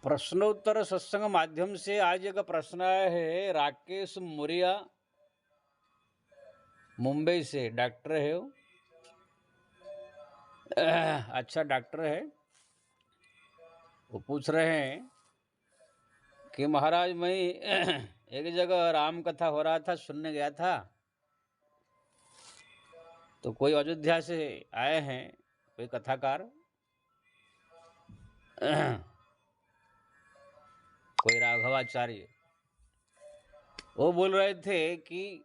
प्रश्नोत्तर सत्संग माध्यम से आज एक प्रश्न आया है। राकेश मुरिया मुंबई से डॉक्टर है वो। अच्छा डॉक्टर है। वो पूछ रहे हैं कि महाराज मैं एक जगह राम कथा हो रहा था, सुनने गया था, तो कोई अयोध्या से आए हैं, कोई कथाकार, कोई राघवाचार्य। वो बोल रहे थे कि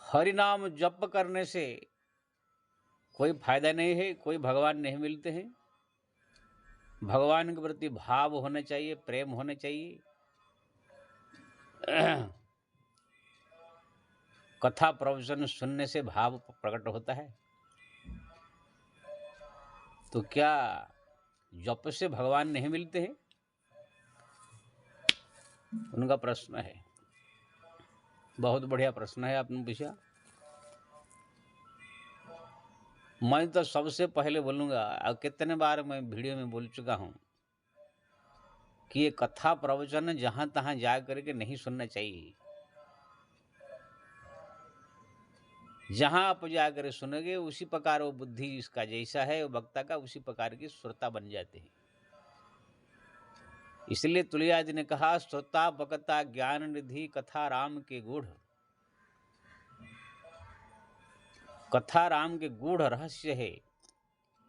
हरि नाम जप करने से कोई फायदा नहीं है, कोई भगवान नहीं मिलते हैं। भगवान के प्रति भाव होने चाहिए, प्रेम होने चाहिए। कथा प्रवचन सुनने से भाव प्रकट होता है। तो क्या जप से भगवान नहीं मिलते हैं? उनका प्रश्न है। बहुत बढ़िया प्रश्न है आपने पूछा। मैं तो सबसे पहले बोलूँगा, और कितने बार मैं वीडियो में बोल चुका हूँ, कि ये कथा प्रवचन जहाँ तहाँ जा करके नहीं सुनना चाहिए। जहाँ आप जाकर सुनोगे उसी प्रकार वो बुद्धि इसका जैसा है, वो वक्ता का उसी प्रकार की श्रोता बन जाते हैं। इसलिए तुलसीदास ने कहा, श्रोता बकता ज्ञान निधि कथा राम के गूढ़। कथा राम के गूढ़ रहस्य है।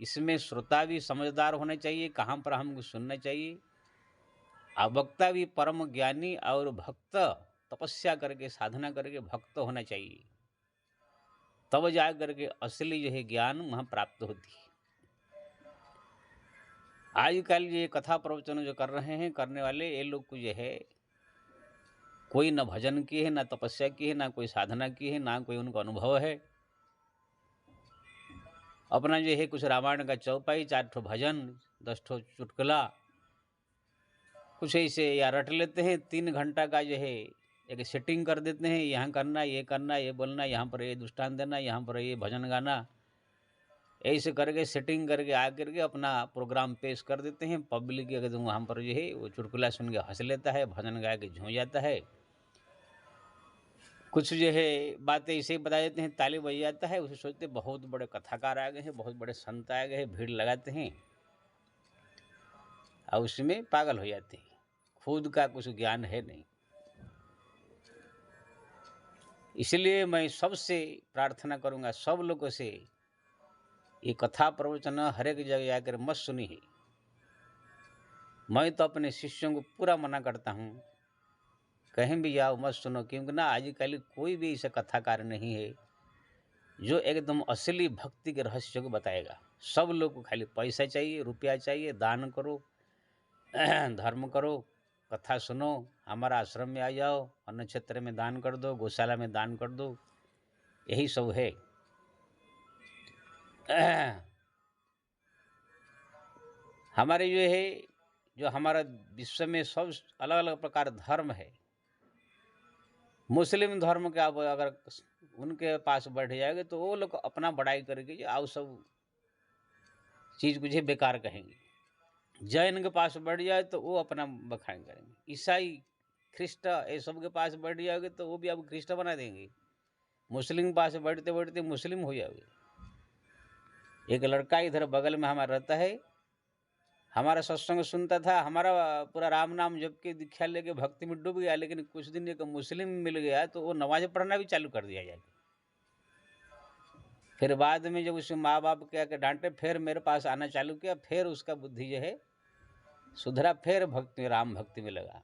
इसमें श्रोता भी समझदार होने चाहिए, कहाँ पर हमको सुनना चाहिए। वक्ता भी परम ज्ञानी और भक्त, तपस्या करके साधना करके भक्त होना चाहिए। तब जा करके असली जो है ज्ञान वहाँ प्राप्त होती है। आजकल ये कथा प्रवचन जो कर रहे हैं करने वाले, ये लोग को जो है कोई न भजन की है, न तपस्या की है, ना कोई साधना की है, ना कोई उनका अनुभव है। अपना जो है कुछ रामायण का चौपाई, 4 ठो भजन, 10 ठो चुटकुला, कुछ ऐसे या रट लेते हैं। 3 घंटा का जो है एक सेटिंग कर देते हैं, यहाँ करना, ये बोलना, यहाँ पर ये दृष्टांत देना, यहाँ पर ये भजन गाना, ऐसे करके सेटिंग करके आ करके अपना प्रोग्राम पेश कर देते हैं। पब्लिक एकदम वहाँ पर जो है वो चुटकुला सुन के हंस लेता है, भजन गा के झूम जाता है। कुछ जो है बातें ऐसे ही बता देते हैं, ताली बज जाता है। उसे सोचते बहुत बड़े कथाकार आ गए हैं, बहुत बड़े संत आ गए हैं, भीड़ लगाते हैं और उसमें पागल हो जाते हैं। खुद का कुछ ज्ञान है नहीं। इसलिए मैं सबसे प्रार्थना करूंगा, सब लोगों से, ये कथा प्रवचन हर एक जगह जाकर मत सुनिए। मैं तो अपने शिष्यों को पूरा मना करता हूँ, कहीं भी जाओ मत सुनो, क्योंकि ना आजकल कोई भी ऐसा कथाकार नहीं है जो एकदम असली भक्ति के रहस्य को बताएगा। सब लोग को खाली पैसा चाहिए, रुपया चाहिए, दान करो, धर्म करो, कथा सुनो, हमारा आश्रम में आ जाओ, अन्न क्षेत्र में दान कर दो, गौशाला में दान कर दो, यही सब है। हमारे जो है, जो हमारा विश्व में सब अलग अलग प्रकार धर्म है। मुस्लिम धर्म के आप अगर उनके पास बैठ जाएंगे तो वो लोग अपना बड़ाई करके आओ सब चीज़ मुझे बेकार कहेंगे। जैन के पास बैठ जाए तो वो अपना बखान करेंगे। ईसाई, ख्रिस्ट, ये सब के पास बैठ जाओगे तो वो भी आपको ख्रिस्ट बना देंगे। मुस्लिम के पास बैठते बैठते मुस्लिम हो जाओगे। एक लड़का इधर बगल में हमारा रहता है, हमारा सत्संग सुनता था, हमारा पूरा राम नाम जप के दीक्षा लेके भक्ति में डूब गया, लेकिन कुछ दिन एक मुस्लिम मिल गया तो वो नमाज पढ़ना भी चालू कर दिया जाके। फिर बाद में जब उसके माँ बाप क्या के डांटे, फिर मेरे पास आना चालू किया, फिर उसका बुद्धि जो है सुधरा, फिर भक्ति राम भक्ति में लगा।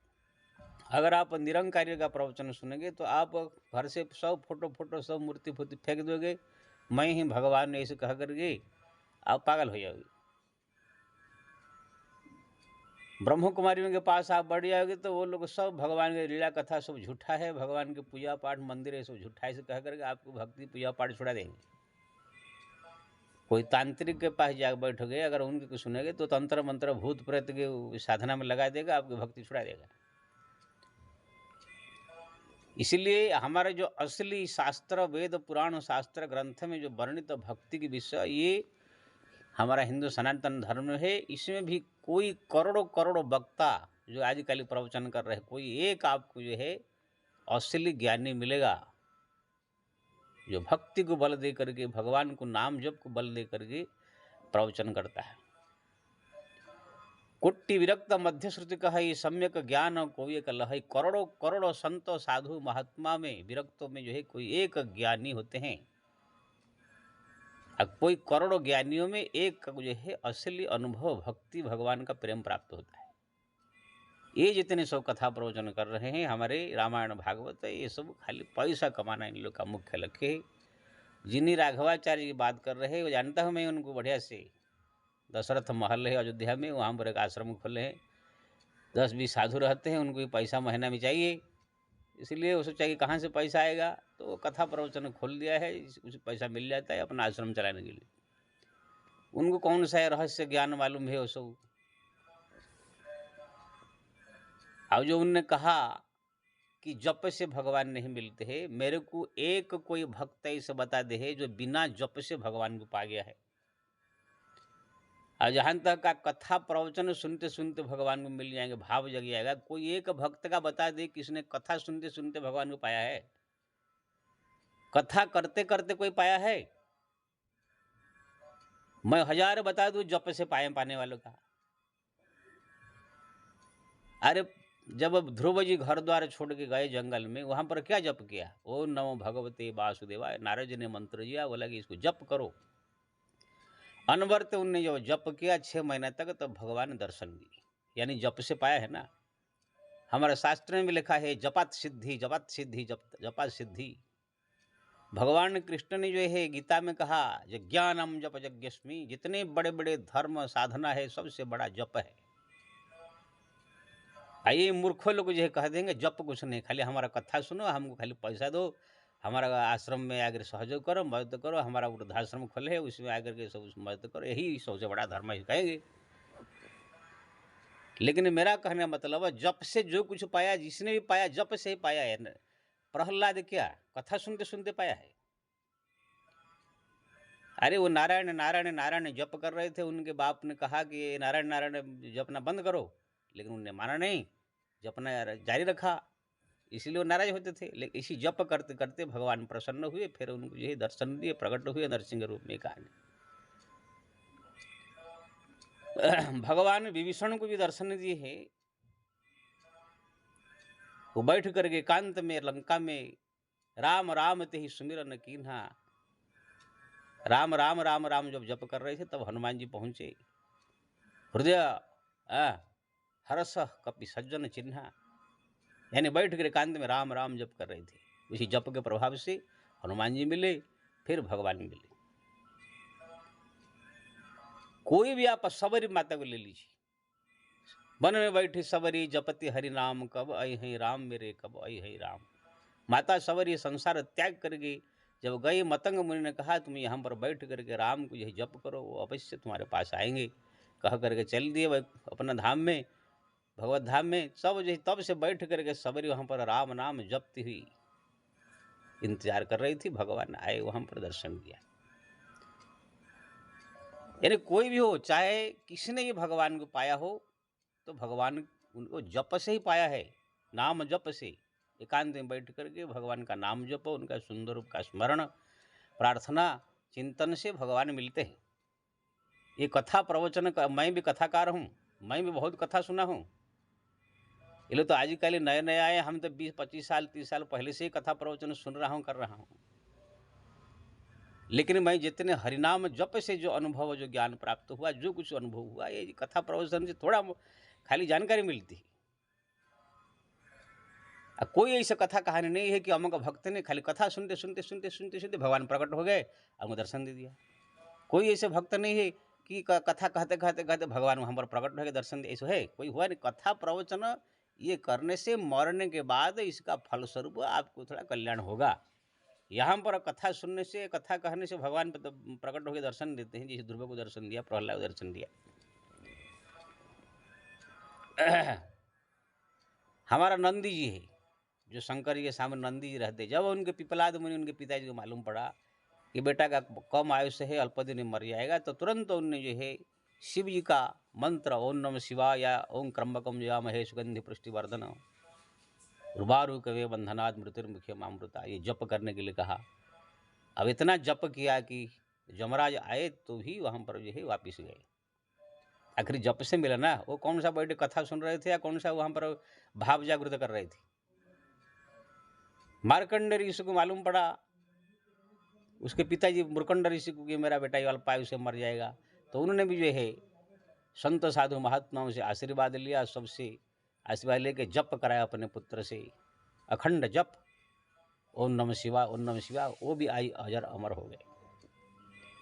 अगर आप निरंकारी का प्रवचन सुनेंगे तो आप घर से सब फोटो सब मूर्ति फूर्ति फेंक दोगे, मैं ही भगवान ने ऐसे कह करके आप पागल हो जाओगे। ब्रह्म कुमारियों के पास आप बढ़ जाओगे तो वो लोग सब भगवान की लीला कथा सब झूठा है, भगवान के पूजा पाठ मंदिर है सब झूठा है, से कह करके आपको भक्ति पूजा पाठ छुड़ा देंगे। कोई तांत्रिक के पास जा बैठोगे, अगर उनके कुछ सुनेंगे तो तंत्र मंत्र भूत प्रेत के साधना में लगा देगा, आपकी भक्ति छुड़ा देगा। इसलिए हमारे जो असली शास्त्र, वेद पुराण शास्त्र ग्रंथ में जो वर्णित भक्ति के विषय, ये हमारा हिंदू सनातन धर्म है, इसमें भी कोई करोड़ों करोड़ों वक्ता जो आजकल प्रवचन कर रहे हैं, कोई एक आपको जो है असली ज्ञानी मिलेगा जो भक्ति को बल दे करके, भगवान को नाम जप को बल दे करके प्रवचन करता है। कोटि विरक्त मध्य श्रुति कहि सम्यक ज्ञान कोई एक लहै। करोड़ों करोड़ों संतों साधु महात्मा में, विरक्तों में जो है कोई एक ज्ञानी होते हैं। अब कोई करोड़ों ज्ञानियों में एक का जो है असली अनुभव, भक्ति, भगवान का प्रेम प्राप्त होता है। ये जितने सब कथा प्रवचन कर रहे हैं हमारे रामायण भागवत, ये सब खाली पैसा कमाना इन लोग का मुख्य लक्ष्य है। जिन्हीं राघवाचार्य की बात कर रहे हैं, वो जानता हूँ मैं उनको बढ़िया से। दशरथ महल है अयोध्या में, वहाँ पर एक आश्रम खोले हैं, 10-20 साधु रहते हैं, उनको भी पैसा महीना में चाहिए, इसलिए वो सोचा कि कहाँ से पैसा आएगा, तो वो कथा प्रवचन खोल दिया है, उसे पैसा मिल जाता है अपना आश्रम चलाने के लिए। उनको कौन सा रहस्य ज्ञान मालूम है वो सब। अब जो उनने कहा कि जप से भगवान नहीं मिलते हैं, मेरे को एक कोई भक्त ऐसे बता दे है जो बिना जप से भगवान को पा गया है। और जहाँ तक का कथा प्रवचन सुनते सुनते भगवान को मिल जाएंगे, भाव जग जाएगा, कोई एक भक्त का बता दे किसने कथा सुनते सुनते भगवान को पाया है। कथा करते करते कोई पाया है? मैं 1000 बता दूं जप से पाने वालों का। अरे जब ध्रुव जी घर द्वार छोड़ के गए जंगल में, वहां पर क्या जप किया? ओम नमो भगवते वासुदेवाय। नारद जी ने मंत्र दिया, बोला कि इसको जप करो। अनवरत उनने जो जप किया 6 महीने तक, तो भगवान दर्शन दिए, यानी जप से पाया है ना। हमारे शास्त्र में भी लिखा है जपात सिद्धि, जपात सिद्धि, जपात सिद्धि। भगवान कृष्ण ने जो है गीता में कहा यज्ञानम जप यज्ञस्मि, जितने बड़े बड़े धर्म साधना है सबसे बड़ा जप है। आइए मूर्खों लोग जो है कह देंगे जप कुछ नहीं, खाली हमारा कथा सुनो, हमको खाली पैसा दो, हमारा आश्रम में आकर सहयोग करो, मदद करो, हमारा वृद्धाश्रम खोले है उसमें आकर के सब मदद करो, यही सबसे बड़ा धर्म है कहेंगे। लेकिन मेरा कहने मतलब है जप से जो कुछ पाया, जिसने भी पाया जप से ही पाया है। प्रहलाद क्या कथा सुनते सुनते पाया है? अरे वो नारायण नारायण नारायण जप कर रहे थे, उनके बाप ने कहा कि नारायण नारायण जपना बंद करो, लेकिन उन्होंने माना नहीं, जपना जारी रखा, इसीलिए वो नाराज होते थे। लेकिन इसी जप करते करते भगवान प्रसन्न हुए, फिर उनको यही दर्शन दिए, प्रकट हुए नरसिंह रूप में। कहानी भगवान विभीषण को भी दर्शन दिए है। वो बैठ करके एकांत में लंका में राम राम ते ही सुमिरन कीन्हा, राम राम राम राम जब जप कर रहे थे, तब हनुमान जी पहुंचे। हृदय हरस कपि सज्जन चिन्हा, यानी बैठ कर एकांत में राम राम जप कर रहे थे। उसी जप के प्रभाव से हनुमान जी मिले, फिर भगवान मिले। कोई भी आप सबरी माता को ले लीजिए, वन में बैठी सबरी जपति हरि नाम, कब आई है राम मेरे, कब आई है राम। माता सबरी संसार त्याग करके जब गई, मतंग मुनि ने कहा तुम यहाँ पर बैठ करके राम को यही जप करो, वो अवश्य तुम्हारे पास आएंगे। कह करके चल दिए अपना धाम में, भगवत धाम में। सब जो तब से बैठ करके सबरी वहाँ पर राम नाम जपती हुई इंतजार कर रही थी। भगवान आए, वहाँ पर दर्शन दिया। यानी कोई भी हो, चाहे किसने भी भगवान को पाया हो, तो भगवान उनको जप से ही पाया है, नाम जप से। एकांत में बैठ करके भगवान का नाम जप, उनका सुंदर रूप का स्मरण, प्रार्थना, चिंतन से भगवान मिलते हैं। ये कथा प्रवचन का, मैं भी कथाकार हूँ, मैं भी बहुत कथा सुना हूँ। ये लोग तो आजकल नए नए आए, हम तो 20-25 साल 30 साल पहले से ही कथा प्रवचन सुन रहा हूँ, कर रहा हूँ। लेकिन मैं जितने हरिनाम जप से जो अनुभव, जो ज्ञान प्राप्त हुआ, जो कुछ अनुभव हुआ, ये कथा प्रवचन से थोड़ा खाली जानकारी मिलती है। कोई ऐसा कथा कहानी नहीं है कि अमुक भक्त ने खाली कथा सुनते सुनते सुनते सुनते सुनते भगवान प्रकट हो गए, हमको दर्शन दे दिया। कोई ऐसे भक्त नहीं है कि कथा कहते कहते कहते भगवान वहाँ पर प्रकट हो गए, दर्शन दे, ऐसा है कोई हुआ नहीं। कथा प्रवचन ये करने से, मरने के बाद इसका फलस्वरूप आपको थोड़ा कल्याण होगा। यहाँ पर कथा सुनने से, कथा कहने से भगवान प्रकट होकर दर्शन देते हैं, जैसे ध्रुव को दर्शन दिया, प्रहलाद को दर्शन दिया। हमारा नंदी जी है, जो शंकर जी के सामने नंदी जी रहते, जब उनके पिपलाद मुनि, उनके पिताजी को मालूम पड़ा कि बेटा का कम आयुष्य है, अल्प दिन में मर जाएगा। तो तुरंत उनने जो है शिव जी का मंत्र ओम नमः शिवाय या ओम त्र्यंबकम जयामहे सुगंधि पुष्टिवर्धन उर्वारुकवे बंधनात् मृत्युर्मुख्यमामृता, ये जप करने के लिए कहा। अब इतना जप किया कि यमराज आए तो भी वहाँ पर जो है वापिस गए। आखिर जप से मिला ना, वो कौन सा बैठे कथा सुन रहे थे या कौन सा वहाँ पर भाव जागृत कर रहे थे। मार्कंड ऋषि को मालूम पड़ा, उसके पिताजी मुरकंड ऋषि को कि मेरा बेटा अल्पायु से मर जाएगा, तो उन्होंने भी जो है संत साधु महात्माओं से आशीर्वाद लिया, सबसे आशीर्वाद लेके जप कराया अपने पुत्र से, अखंड जप ओम नमः शिवाय ओम नमः शिवाय। वो भी आई अजर अमर हो गए।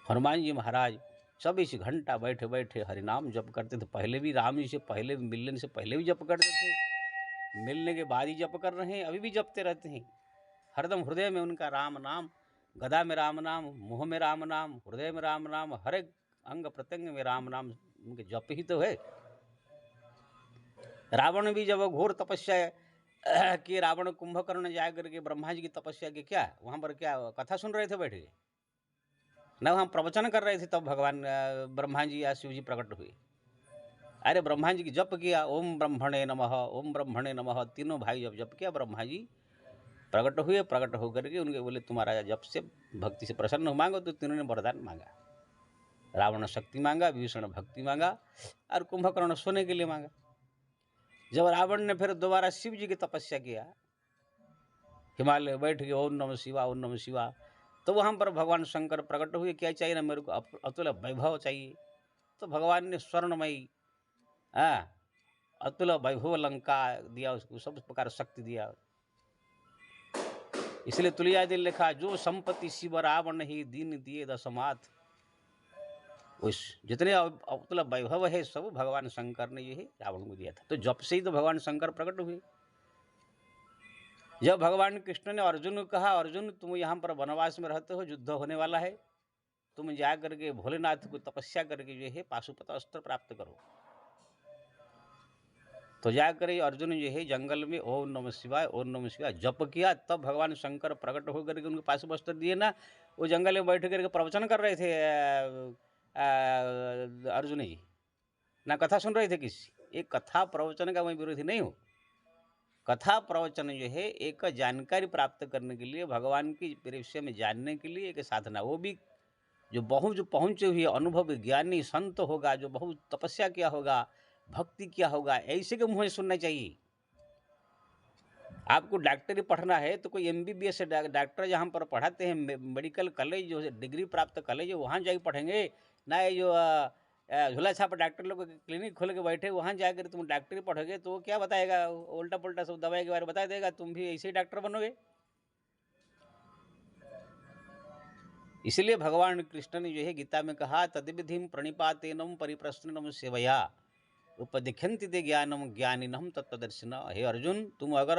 हनुमान जी महाराज 24 घंटा बैठे बैठे हरिनाम जप करते थे। पहले भी राम जी से पहले मिलने से पहले भी जप करते थे, मिलने के बाद ही जप कर रहे हैं, अभी भी जपते रहते हैं। हरदम हृदय में उनका राम नाम, गदा में राम नाम, मुँह में राम नाम, हृदय में राम नाम, हर एक अंग प्रत्यंग में राम नाम, उनके जप ही तो है। रावण भी जब घोर तपस्या कि रावण कुंभकर्ण जा करके ब्रह्मा जी की तपस्या की, क्या वहाँ पर क्या कथा सुन रहे थे बैठ के, न वहाँ प्रवचन कर रहे थे, तब भगवान ब्रह्मा जी या शिव जी प्रकट हुए। अरे ब्रह्मा जी की जप किया, ओम ब्रह्मणे नमः ओम ब्रह्मणे नमः, तीनों भाई जब जप किया ब्रह्मा जी प्रकट हुए। प्रकट होकर के उनके बोले तुम्हारा जप से भक्ति से प्रसन्न मांगो, तो तीनों ने वरदान मांगा। रावण शक्ति मांगा, विभीषण भक्ति मांगा और कुंभकर्ण सोने के लिए मांगा। जब रावण ने फिर दोबारा शिव जी की तपस्या किया, हिमालय बैठ गए ओम नमः शिवाय ओम नमः शिवाय, तो वहाँ पर भगवान शंकर प्रकट हुए। क्या चाहिए ना, मेरे को अतुल वैभव चाहिए। तो भगवान ने स्वर्णमयी अतुल वैभव लंका दिया, उसको सब प्रकार शक्ति दिया। इसलिए तुलसीदास लिखा, जो संपत्ति शिव रावण ही दीन दिए दशमात। उस जितने अतुल वैभव है सब भगवान शंकर ने ये रावण को दिया था। तो जब से ही तो भगवान शंकर प्रकट हुए। जब भगवान कृष्ण ने अर्जुन को कहा, अर्जुन तुम यहाँ पर वनवास में रहते हो, युद्ध होने वाला है, तुम जा करके भोलेनाथ को तपस्या करके जो है पाशुपत अस्त्र प्राप्त करो। तो जाकर अर्जुन जो है जंगल में ओम नमः शिवाय जप किया, तब भगवान शंकर प्रकट होकर के उनके पास वस्त्र दिए ना। वो जंगल में बैठ करके प्रवचन कर रहे थे अर्जुन जी, ना कथा सुन रहे थे किसी। एक कथा प्रवचन का मैं विरोधी नहीं हूँ। कथा प्रवचन जो है एक जानकारी प्राप्त करने के लिए, भगवान की विषय में जानने के लिए एक साधना। वो भी जो पहुँचे हुए अनुभव ज्ञानी संत होगा, जो बहुत तपस्या किया होगा, भक्ति किया होगा, ऐसे के मुँह से सुनना चाहिए। आपको डॉक्टरी पढ़ना है तो कोई MBBS डॉक्टर जहाँ पर पढ़ाते हैं, मेडिकल कॉलेज जो डिग्री प्राप्त कॉलेज है, वहाँ जाके पढ़ेंगे ना। ये जो झूला छाप डॉक्टर लोग क्लिनिक खोल के बैठे, वहाँ जाकर तुम डॉक्टरी पढ़ोगे तो वो क्या बताएगा, उल्टा पुल्टा सब दवाई के बारे में बता देगा, तुम भी ऐसे ही डॉक्टर बनोगे। इसलिए भगवान कृष्ण ने जो है गीता में कहा, तद्विधिम प्रणिपातेनम परिप्रश्नम सेवया उपदिख्यन्ति ते ज्ञानम ज्ञानिनम तत्वदर्शिन। हे अर्जुन, तुम अगर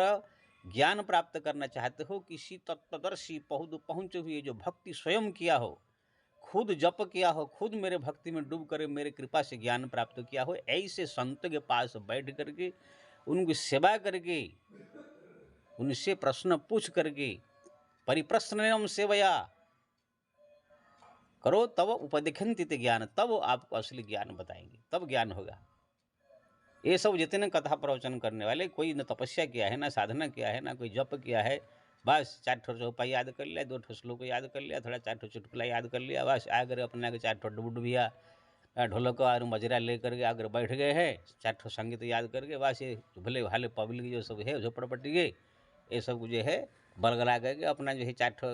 ज्ञान प्राप्त करना चाहते हो, किसी तत्वदर्शी पहुँचे हुए जो भक्ति स्वयं किया हो, खुद जप किया हो, खुद मेरे भक्ति में डूब कर मेरे कृपा से ज्ञान प्राप्त किया हो, ऐसे संत के पास बैठ करके उनकी सेवा करके, उनसे प्रश्न पूछ करके परिप्रश्नम सेवया करो, तब उपदिख्यन्ति ते ज्ञान, तब आपको असली ज्ञान बताएंगे, तब ज्ञान होगा। ये सब जितने कथा प्रवचन करने वाले, कोई न तपस्या किया है, ना साधना किया है, ना कोई जप किया है, बस 4 ठो चौपाई याद कर लिया, 2 ठो श्लोक याद कर लिया, थोड़ा 4 ठो चुटकुला याद कर लिया, बस आकर अपने आगे 4 ठो डुबडुबिया ढोलक और मजरा लेकर के आकर बैठ गए हैं, 4 ठो संगीत याद करके, बस ये भले भाले पब्लिक जो सब है झोपड़पट्टी के, ये सब जो है बलगला करके अपना जो है 4 ठो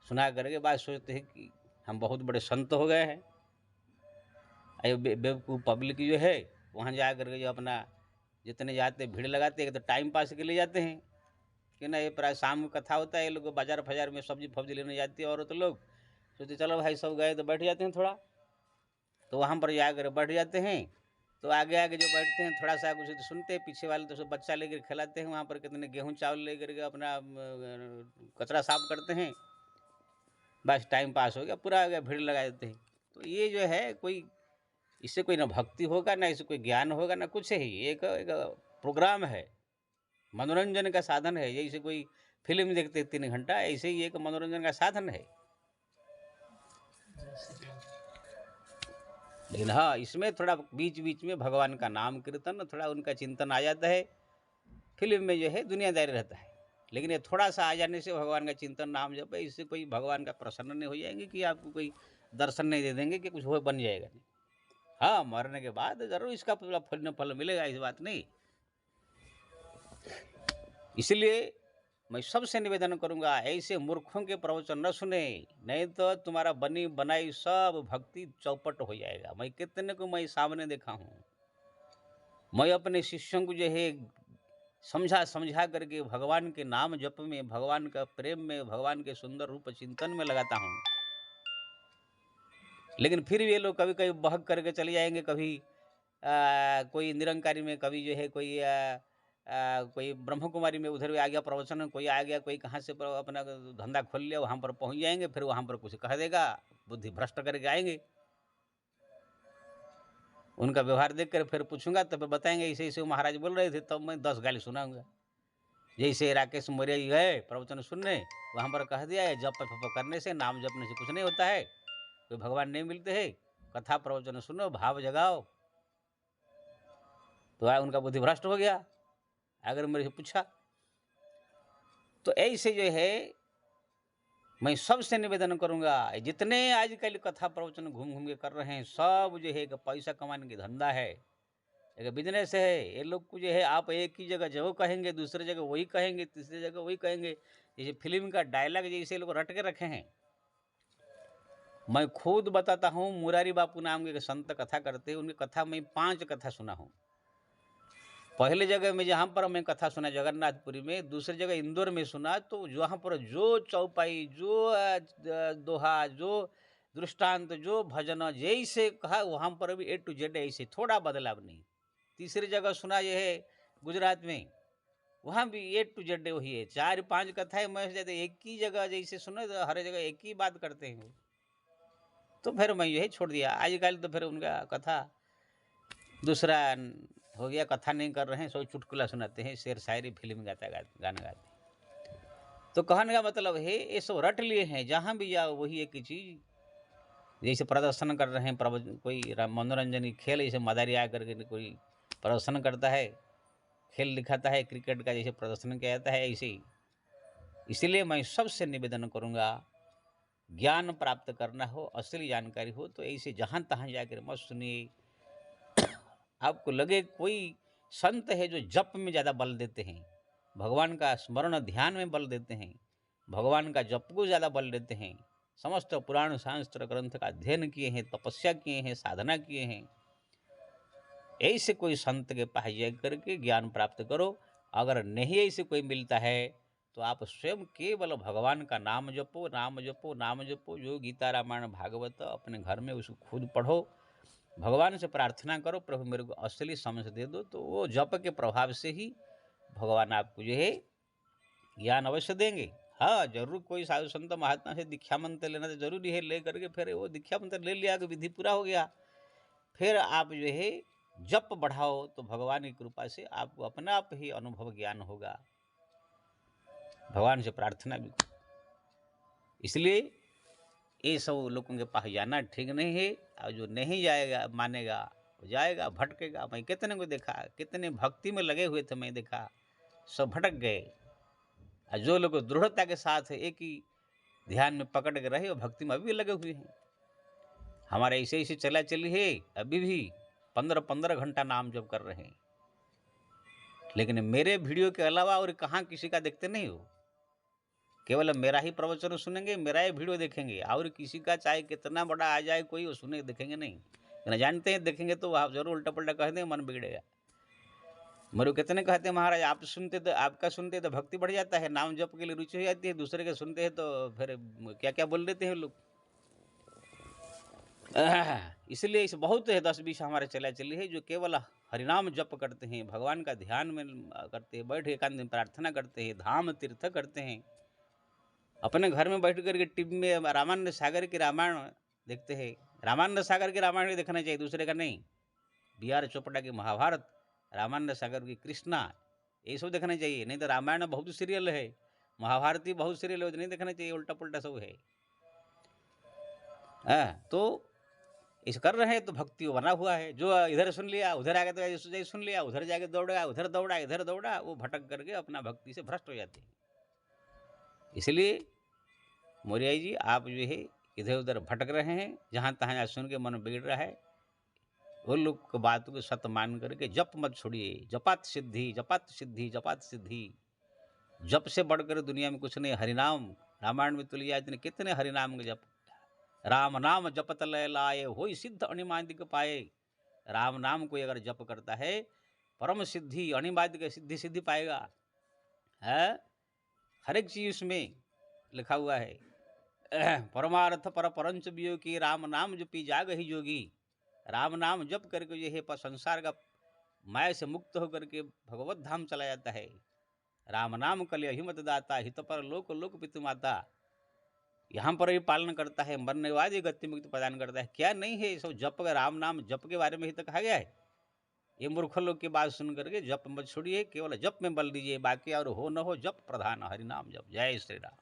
सुना करके बस सोचते हैं कि हम बहुत बड़े संत हो गए हैं। बेवकूफ़ पब्लिक जो है वहाँ जा करके जो अपना जितने जाते भीड़ लगाते हैं, तो टाइम पास के लिए जाते हैं कि ना, ये प्राय शाम में कथा होता है, ये लोग बाजार फजार में सब्जी फब्जी लेने जाती है औरत लोग, सोचते चलो भाई सब गए तो बैठ जाते हैं थोड़ा, तो वहाँ पर जाकर बैठ जाते हैं। तो आगे आगे जो बैठते हैं थोड़ा सा कुछ तो सुनते हैं, पीछे वाले तो सब बच्चा लेकर खिलाते हैं, वहाँ पर कितने गेहूँ चावल लेकर के अपना कचरा साफ करते हैं, बस टाइम पास हो गया, पूरा आ गया, भीड़ लगा देते हैं। तो ये जो है कोई, इससे कोई ना भक्ति होगा, ना इससे कोई ज्ञान होगा, ना कुछ ही, एक प्रोग्राम है, मनोरंजन का साधन है। जैसे कोई फिल्म देखते 3 घंटा, ऐसे ही एक मनोरंजन का साधन है। लेकिन हाँ, इसमें थोड़ा बीच बीच में भगवान का नाम कीर्तन, थोड़ा उनका चिंतन आ जाता है। फिल्म में जो है दुनियादारी रहता है, लेकिन ये थोड़ा सा आ जाने से भगवान का चिंतन नाम जप है, इससे कोई भगवान का प्रसन्न नहीं हो जाएंगे कि आपको कोई दर्शन नहीं दे देंगे कि कुछ हो बन जाएगा नहीं। हाँ, मरने के बाद जरूर इसका पूरा फल मिलेगा, इस बात नहीं। इसलिए मैं सबसे निवेदन करूंगा, ऐसे मूर्खों के प्रवचन न सुने, नहीं तो तुम्हारा बनी बनाई सब भक्ति चौपट हो जाएगा। मैं कितने को मैं सामने देखा हूँ, मैं अपने शिष्यों को जो है समझा करके भगवान के नाम जप में, भगवान का प्रेम में, भगवान के सुंदर रूप चिंतन में लगाता हूँ। लेकिन फिर भी ये लोग कभी कभी बहक करके चले जाएंगे, कभी कोई निरंकारी में, कभी जो है कोई ब्रह्म कुमारी में उधर भी आ गया प्रवचन, कोई आ गया, कोई कहाँ से अपना धंधा खोल लिया, वहाँ पर पहुँच जाएंगे, फिर वहाँ पर कुछ कह देगा, बुद्धि भ्रष्ट करके आएंगे। उनका व्यवहार देख कर फिर पूछूंगा तब बताएंगे ऐसे ऐसे महाराज बोल रहे थे, तब मैं 10 गाली सुनाऊंगा। जैसे राकेश मौर्य गए प्रवचन सुनने, वहाँ पर कह दिया है जप फप करने से, नाम जपने से कुछ नहीं होता है, कोई भगवान नहीं मिलते हैं, कथा प्रवचन सुनो, भाव जगाओ। तो उनका बुद्धि भ्रष्ट हो गया। अगर मेरे से पूछा तो ऐसे जो है मैं सबसे निवेदन करूंगा, जितने आजकल कथा प्रवचन घूम घूम के कर रहे हैं, सब जो है पैसा कमाने की धंधा है, एक बिजनेस है। ये लोग को जो है आप एक ही जगह जो कहेंगे, दूसरी जगह वही कहेंगे, तीसरी जगह वही कहेंगे, जैसे फिल्म का डायलॉग जैसे लोग रट के रखे हैं। मैं खुद बताता हूँ, मुरारी बापू नाम के संत कथा करते हैं, उनकी कथा मैं 5 कथा सुना हूँ। पहले जगह में जहाँ पर मैं कथा सुना जगन्नाथपुरी में, दूसरी जगह इंदौर में सुना, तो वहाँ पर जो चौपाई, जो दोहा, जो दृष्टांत, जो भजन जैसे कहा, वहाँ पर भी A to Z ऐसे, थोड़ा बदलाव नहीं। तीसरी जगह सुना ये है गुजरात में, वहाँ भी A to Z वही है। 4-5 कथाएं मैं जाते एक ही जगह जैसे सुने, तो हर जगह एक ही बात करते हैं। तो फिर मैं यही छोड़ दिया। आजकल तो फिर उनका कथा दूसरा हो गया, कथा नहीं कर रहे हैं, सो चुटकुला सुनाते हैं, शेर शायरी, फिल्म गाना गाते हैं। तो कहने का मतलब है ये सब रट लिए हैं, जहाँ भी जाओ वही एक ही चीज, जैसे प्रदर्शन कर रहे हैं, कोई मनोरंजन खेल, जैसे मदारी आ करके कोई प्रदर्शन करता है, खेल दिखाता है क्रिकेट का, जैसे प्रदर्शन किया जाता है ऐसे ही। इसीलिए मैं सबसे निवेदन करूँगा, ज्ञान प्राप्त करना हो, असली जानकारी हो, तो ऐसे जहाँ तहाँ जाकर मत सुनिए। आपको लगे कोई संत है जो जप में ज़्यादा बल देते हैं, भगवान का स्मरण ध्यान में बल देते हैं, भगवान का जप को ज़्यादा बल देते हैं, समस्त पुराण शास्त्र ग्रंथ का अध्ययन किए हैं, तपस्या किए हैं, साधना किए हैं, ऐसे कोई संत के पास जा करके ज्ञान प्राप्त करो। अगर नहीं ऐसे कोई मिलता है तो आप स्वयं केवल भगवान का नाम जपो, नाम जपो, नाम जपो। जो गीता रामायण भागवत अपने घर में उसको खुद पढ़ो, भगवान से प्रार्थना करो, प्रभु मेरे को असली समझ दे दो। तो वो जप के प्रभाव से ही भगवान आपको जो है ज्ञान अवश्य देंगे। हाँ, जरूर कोई साधु संत महात्मा से दीक्षा मंत्र लेना तो जरूरी है, ले करके फिर वो दीक्षा मंत्र ले लिया कि विधि पूरा हो गया, फिर आप जो है जप बढ़ाओ, तो भगवान की कृपा से आपको अपना आप ही अनुभव ज्ञान होगा। भगवान से प्रार्थना भी करो। इसलिए ये सब लोगों के पास जाना ठीक नहीं है, और जो नहीं जाएगा मानेगा, जाएगा भटकेगा। मैं कितने को देखा, कितने भक्ति में लगे हुए थे, मैं देखा सब भटक गए। और जो लोग दृढ़ता के साथ एक ही ध्यान में पकड़ के रहे, वो भक्ति में अभी लगे हुए हैं। हमारे ऐसे ऐसे चला चली है, अभी भी 15-15 घंटा नाम जप कर रहे हैं। लेकिन मेरे वीडियो के अलावा और कहाँ किसी का देखते नहीं हो, केवल मेरा ही प्रवचन सुनेंगे, मेरा ही वीडियो देखेंगे, और किसी का चाहे कितना बड़ा आ जाए कोई, वो सुने देखेंगे नहीं। न जानते हैं, देखेंगे तो आप जरूर उल्टा पुल्टा कह देंगे, मन बिगड़ेगा। मेरे कितने कहते हैं महाराज आप सुनते तो, आपका सुनते तो भक्ति बढ़ जाता है, नाम जप के लिए रुचि हो जाती है, दूसरे के सुनते हैं तो फिर क्या क्या बोल देते हैं लोग। इसलिए इस बहुत है 10-20 हमारे चला चली है, जो केवल हरिनाम जप करते हैं, भगवान का ध्यान में करते हैं, बैठ एकांत में प्रार्थना करते हैं, धाम तीर्थ करते हैं, अपने घर में बैठ करके टीवी में रामानंद सागर की रामायण देखते हैं। रामानंद सागर की रामायण देखना चाहिए, दूसरे का नहीं। B.R. चोपड़ा की महाभारत, रामानंद सागर की कृष्णा, ये सब देखना चाहिए। नहीं तो रामायण बहुत सीरियल है, महाभारत भी बहुत सीरियल है, नहीं देखना चाहिए, उल्टा पुल्टा सब है। तो इस कर रहे हैं तो भक्ति वो बना हुआ है। जो इधर सुन लिया, उधर आके तो ऐसे सुन लिया, उधर जाके दौड़ा, उधर दौड़ा, इधर दौड़ा, वो भटक करके अपना भक्ति से भ्रष्ट हो जाते हैं। इसलिए मोरियाई जी आप जो है इधर उधर भटक रहे हैं, जहाँ तहाँ सुन के मन बिगड़ रहा है। वो लोग को बातों को सत्य मान करके जप मत छोड़िए। जपात सिद्धि, जपात सिद्धि, जपात सिद्धि। जप से बढ़कर दुनिया में कुछ नहीं। हरिनाम, रामायण में तुलसीदास ने कितने हरिनाम के जप। राम नाम जपत लय लाए, होई सिद्ध अणिमादिक पाए। राम नाम कोई अगर जप करता है, परम सिद्धि, अणिमादिक सिद्धि सिद्धि पाएगा। है हर एक चीज उसमें लिखा हुआ है। परमार्थ पर परंच बियो की, राम नाम जपी जाग ही जोगी। राम नाम जप करके जो है संसार का माया से मुक्त होकर के भगवत धाम चला जाता है। राम नाम कलय हिमत दाता, हित पर लोक लोक पितु माता। यहाँ पर भी पालन करता है, मरनेवादी गति मुक्ति प्रदान करता है। क्या नहीं है सब जप, राम नाम जप के बारे में ही तो कहा गया है। ये मूर्ख लोग की बात सुन करके जप मत छोड़िए, केवल जप में बल दीजिए, बाकी और हो न हो जप प्रधान, हरिनाम जप। जय श्री राम।